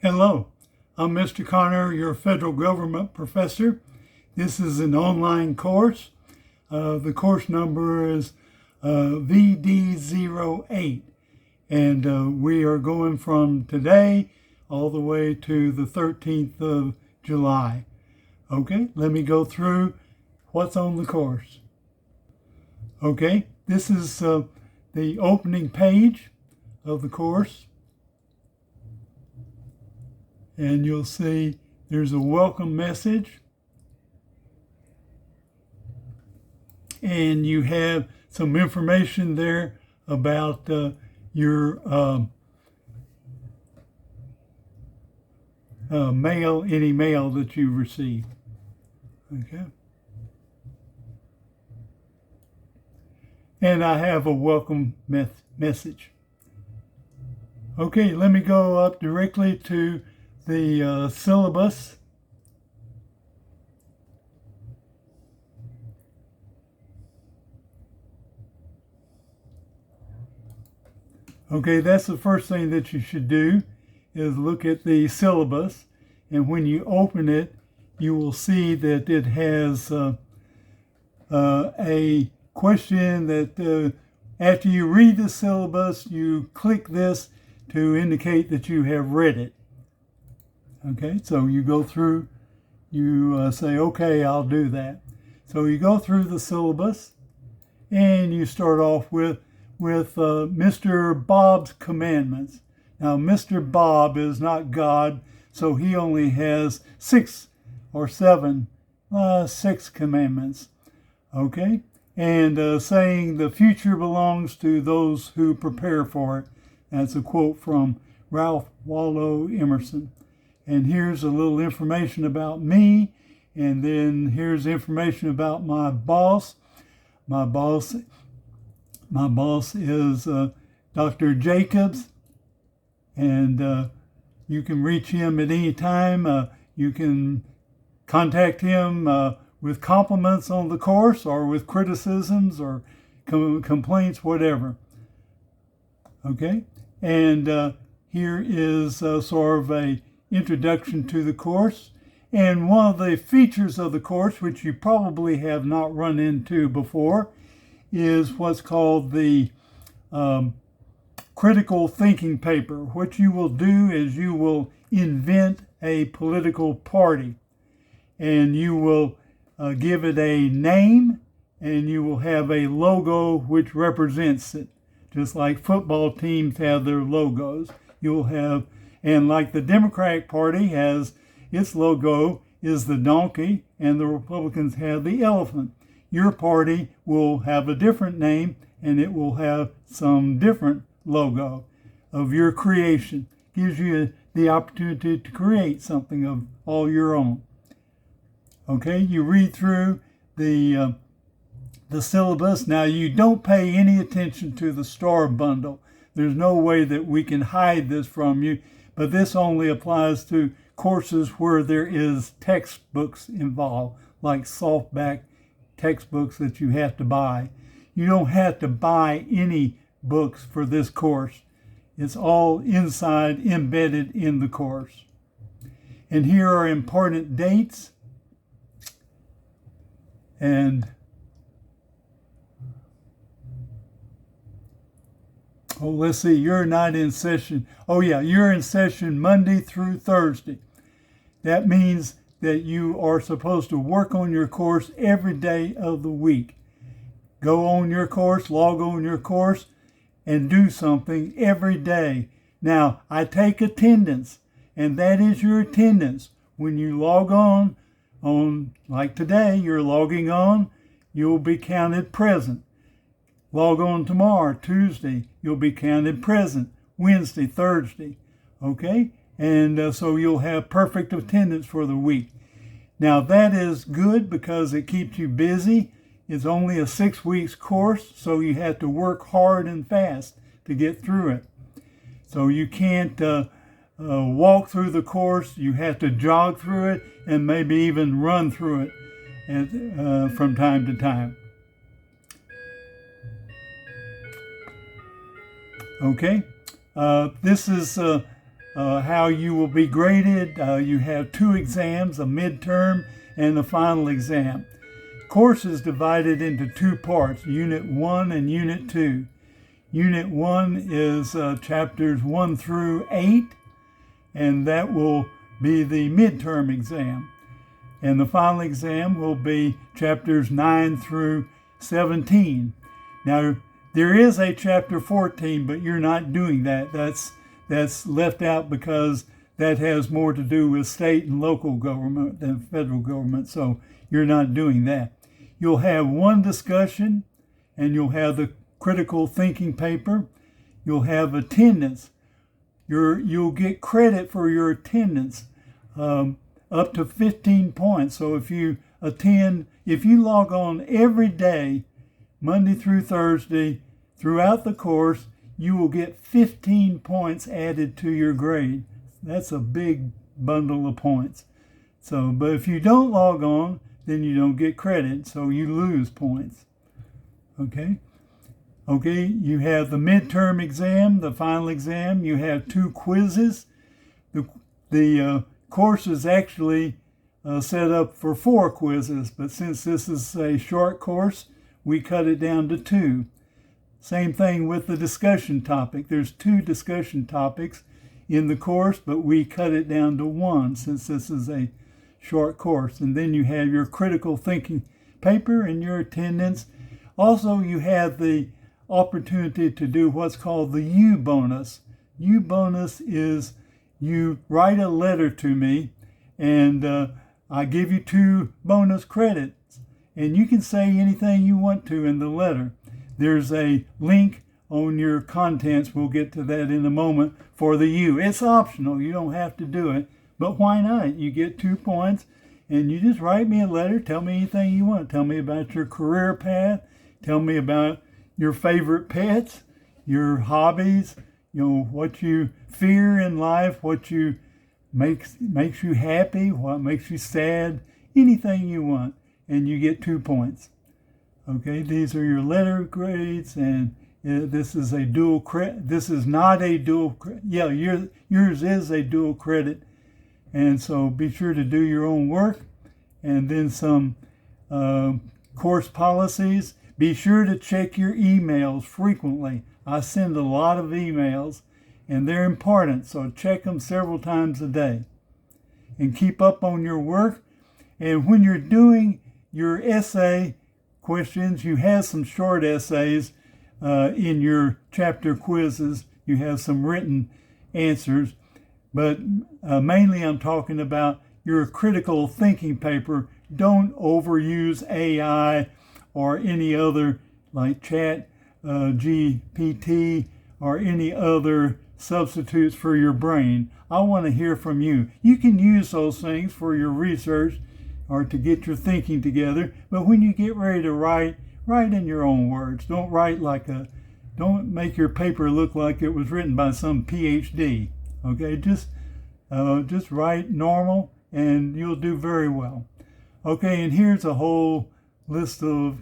Hello, I'm Mr. Connor, your federal government professor. This is an online course. The course number is VD08, and we are going from today all the way to the 13th of July. Okay, let me go through what's on the course. Okay, this is the opening page of the course. And you'll see there's a welcome message. And you have some information there about your mail, any mail that you receive. Okay. And I have a welcome message. Okay, let me go up directly to the syllabus. Okay, that's the first thing that you should do is look at the syllabus, and when you open it, you will see that it has a question that after you read the syllabus, you click this to indicate that you have read it. Okay, so you go through, you say, okay, I'll do that. So you go through the syllabus and you start off with Mr. Bob's commandments. Now, Mr. Bob is not God, so he only has 6 commandments. Okay, and saying the future belongs to those who prepare for it. That's a quote from Ralph Waldo Emerson. And here's a little information about me, and then here's information about my boss. My boss is Dr. Jacobs, and you can reach him at any time. You can contact him with compliments on the course or with criticisms or complaints, whatever. Okay, and here is sort of a introduction to the course, and one of the features of the course, which you probably have not run into before, is what's called the critical thinking paper. What you will do is you will invent a political party, and you will give it a name, and you will have a logo which represents it, just like football teams have their logos. You'll have, and like the Democratic Party has, its logo is the donkey, and the Republicans have the elephant. Your party will have a different name, and it will have some different logo of your creation. Gives you the opportunity to create something of all your own. Okay, you read through the syllabus. Now, you don't pay any attention to the star bundle. There's no way that we can hide this from you. But this only applies to courses where there is textbooks involved, like softback textbooks that you have to buy. You don't have to buy any books for this course. It's all inside, embedded in the course. And here are important dates. And oh, let's see, you're not in session. Oh yeah, you're in session Monday through Thursday. That means that you are supposed to work on your course every day of the week. Go on your course, log on your course, and do something every day. Now, I take attendance, and that is your attendance. When you log on, like today, you're logging on, you'll be counted present. Log on tomorrow, Tuesday, you'll be counted present. Wednesday, Thursday, okay? And so you'll have perfect attendance for the week. Now that is good because it keeps you busy. It's only a 6 weeks course, so you have to work hard and fast to get through it. So you can't walk through the course. You have to jog through it and maybe even run through it from time to time. Okay, this is how you will be graded. You have 2 exams, a midterm and a final exam. Course is divided into 2 parts, Unit 1 and Unit 2. Unit 1 is chapters 1 through 8, and that will be the midterm exam. And the final exam will be chapters 9 through 17. Now, there is a chapter 14, but you're not doing that. That's left out because that has more to do with state and local government than federal government, so you're not doing that. You'll have 1 discussion, and you'll have the critical thinking paper. You'll have attendance. You'll get credit for your attendance up to 15 points. So if you log on every day, Monday through Thursday, throughout the course, you will get 15 points added to your grade. That's a big bundle of points. So, but if you don't log on, then you don't get credit, so you lose points. Okay, you have the midterm exam, the final exam. You have 2 quizzes. The course is actually set up for 4 quizzes, but since this is a short course, we cut it down to 2. Same thing with the discussion topic. There's 2 discussion topics in the course, but we cut it down to 1 since this is a short course. And then you have your critical thinking paper and your attendance. Also, you have the opportunity to do what's called the U bonus. U bonus is you write a letter to me, and I give you 2 bonus credits. And you can say anything you want to in the letter. There's a link on your contents, we'll get to that in a moment, for the U. It's optional, you don't have to do it, but why not? You get 2 points, and you just write me a letter, tell me anything you want. Tell me about your career path, tell me about your favorite pets, your hobbies, what you fear in life, what you makes you happy, what makes you sad, anything you want, and you get 2 points. Okay, these are your letter grades, and this is a dual credit. This is not a dual credit. Yeah, yours is a dual credit, and so be sure to do your own work. And then some course policies. Be sure to check your emails frequently. I send a lot of emails, and they're important, so check them several times a day. And keep up on your work. And when you're doing your essay questions, you have some short essays in your chapter quizzes. You have some written answers, but mainly I'm talking about your critical thinking paper. Don't overuse AI or any other like Chat GPT or any other substitutes for your brain. I want to hear from you. You can use those things for your research or to get your thinking together, but when you get ready to write in your own words. Don't make your paper look like it was written by some PhD. Okay, just write normal and you'll do very well. Okay, and here's a whole list of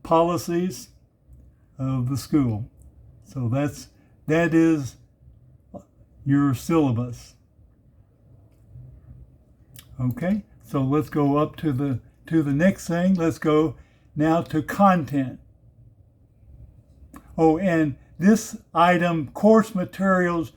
policies of the school. So that is your syllabus. Okay, so let's go up to the next thing. Let's go now to content. Oh, and this item, course materials,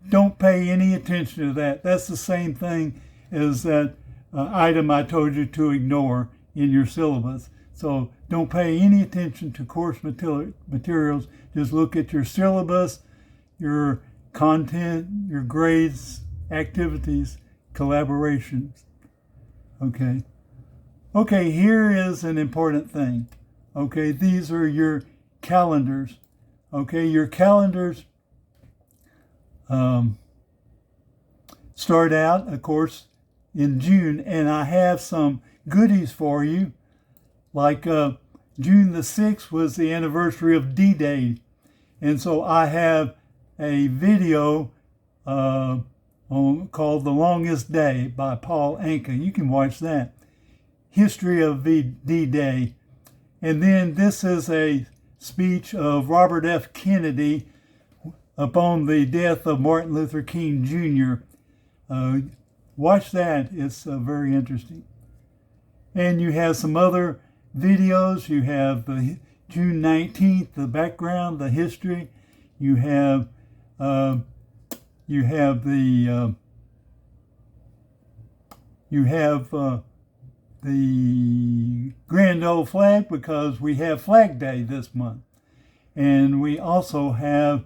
don't pay any attention to that. That's the same thing as that item I told you to ignore in your syllabus. So don't pay any attention to course materials. Just look at your syllabus, your content, your grades, activities, collaborations. Okay, here is an important thing. Okay, these are your calendars. Okay, your calendars start out, of course, in June, and I have some goodies for you. Like June the 6th was the anniversary of D-Day, and so I have a video called The Longest Day by Paul Anka. You can watch that. History of D-Day. And then this is a speech of Robert F. Kennedy upon the death of Martin Luther King Jr. Watch that. It's very interesting. And you have some other videos. You have the June 19th, the background, the history. You have the Grand Old Flag, because we have Flag Day this month. And we also have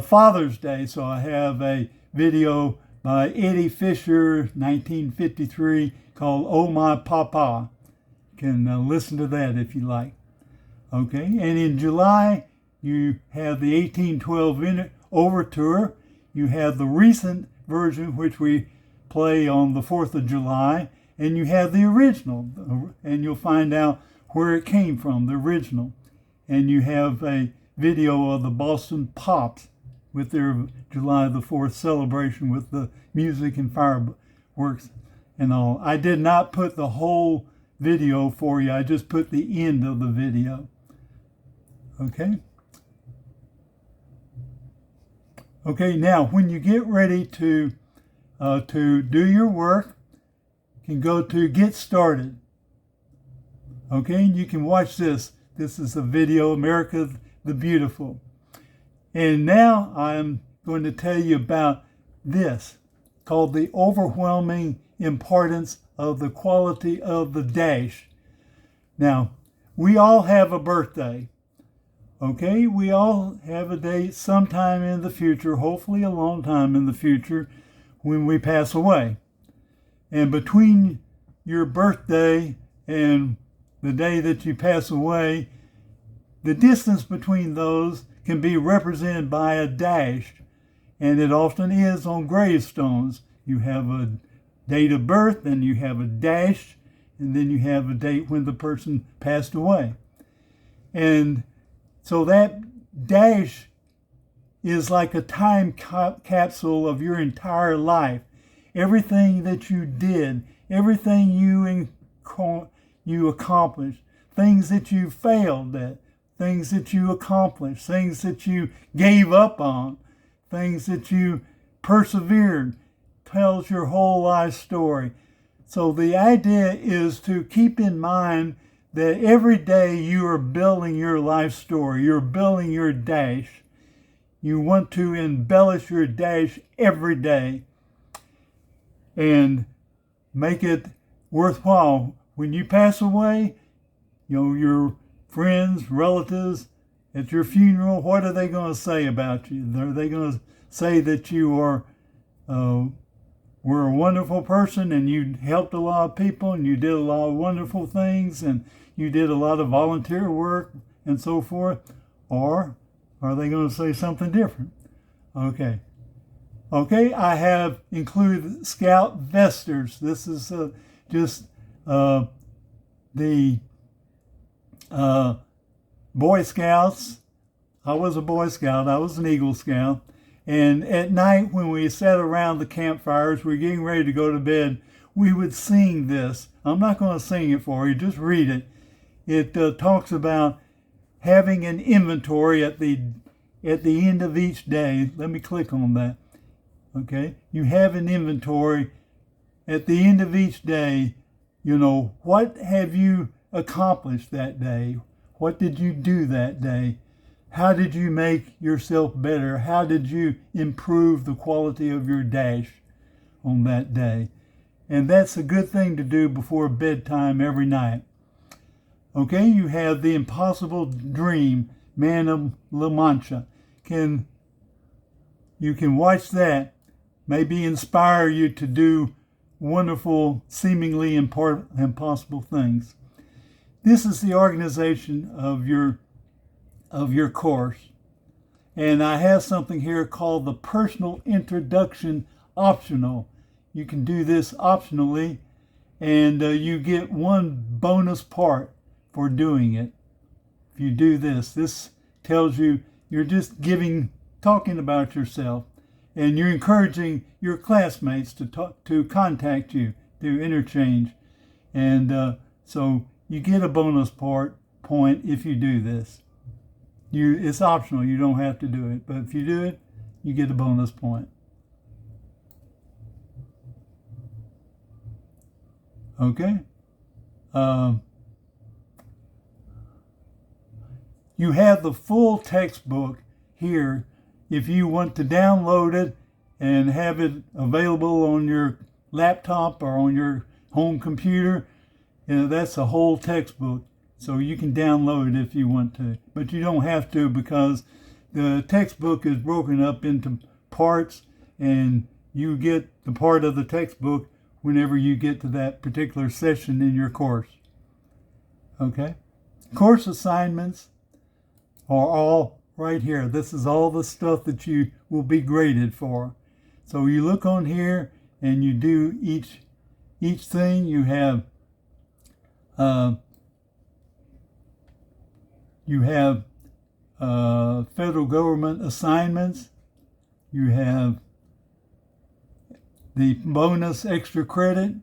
Father's Day. So I have a video by Eddie Fisher, 1953, called Oh My Papa. You can listen to that if you like. Okay, and in July, you have the 1812 Overture. You have the recent version, which we play on the 4th of July, and you have the original, and you'll find out where it came from, the original. And you have a video of the Boston Pops with their July the 4th celebration with the music and fireworks and all. I did not put the whole video for you. I just put the end of the video. Okay. Okay, now when you get ready to do your work, you can go to Get Started. Okay, and you can watch this. This is a video, America the Beautiful. And now I'm going to tell you about this, called the overwhelming importance of the quality of the dash. Now, we all have a birthday. Okay, we all have a date sometime in the future, hopefully a long time in the future, when we pass away. And between your birthday and the day that you pass away, the distance between those can be represented by a dash, and it often is on gravestones. You have a date of birth, and you have a dash, and then you have a date when the person passed away. And so that dash is like a time capsule of your entire life. Everything that you did, everything you accomplished, things that you failed at, things that you accomplished, things that you gave up on, things that you persevered, tells your whole life story. So the idea is to keep in mind that every day you are building your life story, you're building your dash. You want to embellish your dash every day and make it worthwhile. When you pass away, your friends, relatives, at your funeral, what are they going to say about you? Are they going to say that you were a wonderful person and you helped a lot of people and you did a lot of wonderful things and you did a lot of volunteer work and so forth? Or are they going to say something different? Okay, I have included Scout Vesters. This is just the Boy Scouts. I was a Boy Scout. I was an Eagle Scout. And at night when we sat around the campfires, we were getting ready to go to bed, we would sing this. I'm not going to sing it for you. Just read it. It talks about having an inventory at the end of each day. Let me click on that. Okay. You have an inventory at the end of each day. What have you accomplished that day? What did you do that day? How did you make yourself better? How did you improve the quality of your dash on that day? And that's a good thing to do before bedtime every night. Okay, you have The Impossible Dream, Man of La Mancha. You can watch that, maybe inspire you to do wonderful, seemingly impossible things. This is the organization of your course. And I have something here called the Personal Introduction Optional. You can do this optionally, and you get one bonus part for doing it. If you do this tells you you're just talking about yourself, and you're encouraging your classmates to contact you, to interchange. And so you get a bonus point if you do this. it's optional. You don't have to do it. But if you do it, you get a bonus point. Okay. You have the full textbook here. If you want to download it and have it available on your laptop or on your home computer, that's a whole textbook. So you can download it if you want to, but you don't have to, because the textbook is broken up into parts, and you get the part of the textbook whenever you get to that particular session in your course. Okay? Course assignments are all right here. This is all the stuff that you will be graded for. So you look on here and you do each thing. You have federal government assignments. You have the bonus extra credit.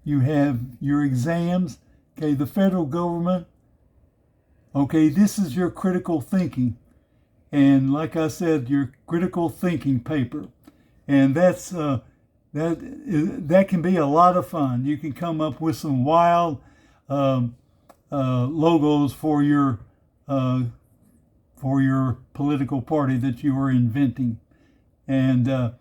You have your exams. Okay, the federal government. Okay, this is your critical thinking. And like I said, your critical thinking paper. And that can be a lot of fun. You can come up with some wild logos for your political party that you are inventing. And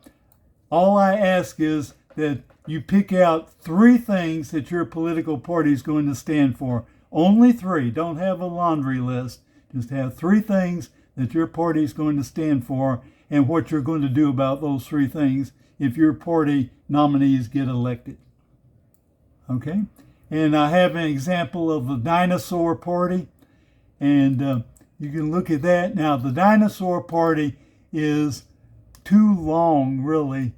all I ask is that you pick out 3 things that your political party is going to stand for. Only 3. Don't have a laundry list. Just have 3 things that your party is going to stand for, and what you're going to do about those 3 things if your party nominees get elected. Okay? And I have an example of the dinosaur party, and you can look at that. Now, the dinosaur party is too long, really.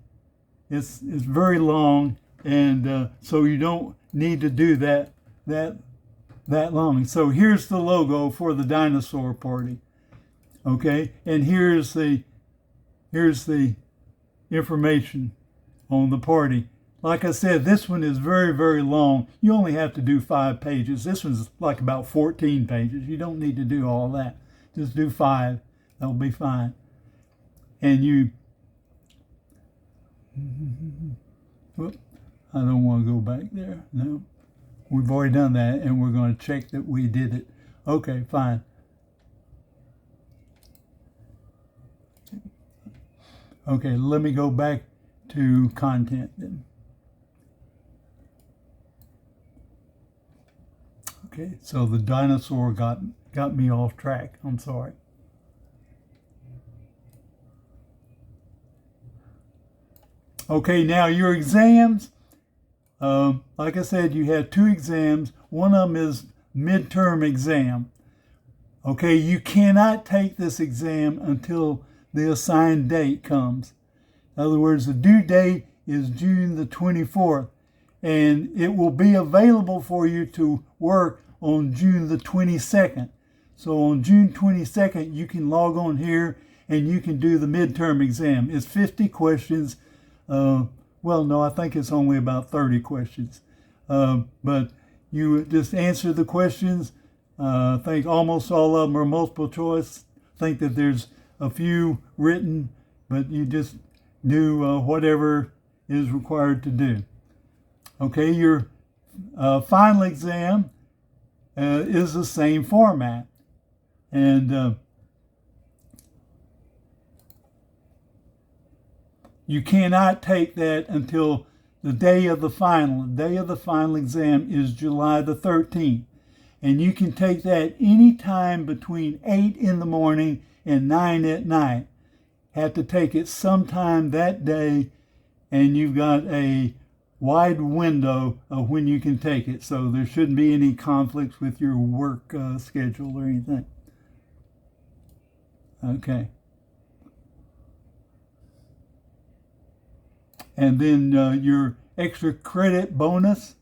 It's very long, and so you don't need to do that long. So here's the logo for the dinosaur party. Okay, and here's the information on the party. Like I said, this one is very, very long. You only have to do 5 pages. This one's like about 14 pages. You don't need to do all that. Just do 5. That'll be fine. And you, whoop, I don't want to go back there. No, we've already done that, and we're going to check that we did it. Okay, fine. Okay, let me go back to content then. Okay, so the dinosaur got me off track. I'm sorry. Okay, now your exams. Like I said, you have 2 exams. One of them is midterm exam. Okay, you cannot take this exam until the assigned date comes. In other words, the due date is June the 24th, and it will be available for you to work on June the 22nd. So on June 22nd, you can log on here and you can do the midterm exam. It's 50 questions. Well, no, I think it's only about 30 questions. But you just answer the questions. I think almost all of them are multiple choice. I think that there's a few written, but you just do whatever is required to do. Okay, your final exam is the same format. And you cannot take that until the day of the final. The day of the final exam is July the 13th. And you can take that any time between 8 in the morning and 9 at night. Have to take it sometime that day, and you've got a wide window of when you can take it. So there shouldn't be any conflicts with your work schedule or anything. Okay. And then your extra credit bonus,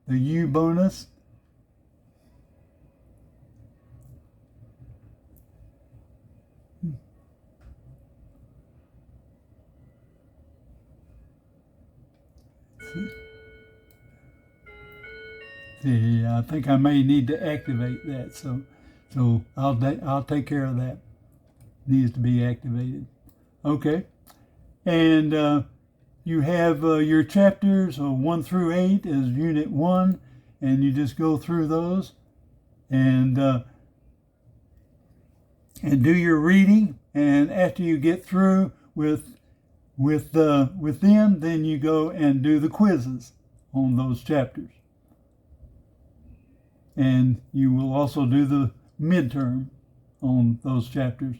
the U bonus. See, I think I may need to activate that. So So I'll take care of that. Needs to be activated. Okay. And you have your chapters 1 through 8 is Unit 1, and you just go through those and do your reading. And after you get through with them, then you go and do the quizzes on those chapters. And you will also do the midterm on those chapters.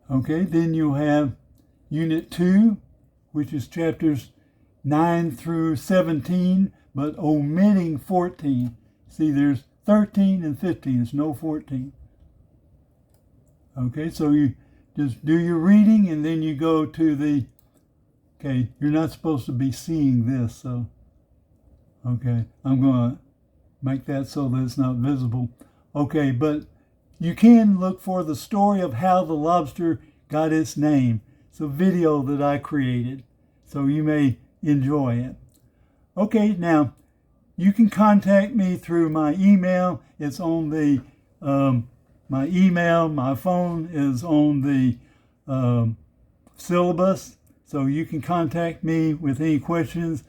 Okay, then you'll have Unit 2, which is chapters 9 through 17, but omitting 14. See, there's 13 and 15. There's no 14. Okay, so you just do your reading, and then you go to the, okay, you're not supposed to be seeing this, so, okay, I'm going to make that so that it's not visible. Okay, but you can look for the story of how the lobster got its name. It's a video that I created, so you may enjoy it. Okay, now you can contact me through my email. It's on the, my email, my phone is on the syllabus, so you can contact me with any questions.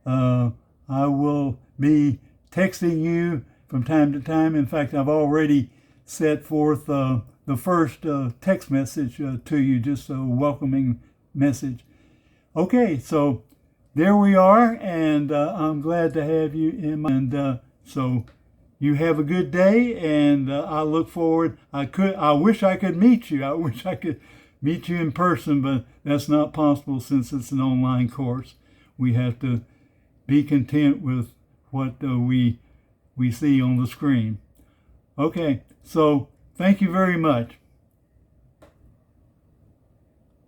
I will be texting you from time to time. In fact, I've already set forth the first text message to you, just a welcoming message. Okay, so there we are, and I'm glad to have you in my, and so you have a good day, and I look forward. I wish I could meet you. I wish I could meet you in person, but that's not possible since it's an online course. We have to be content with what we see on the screen. Okay, so thank you very much.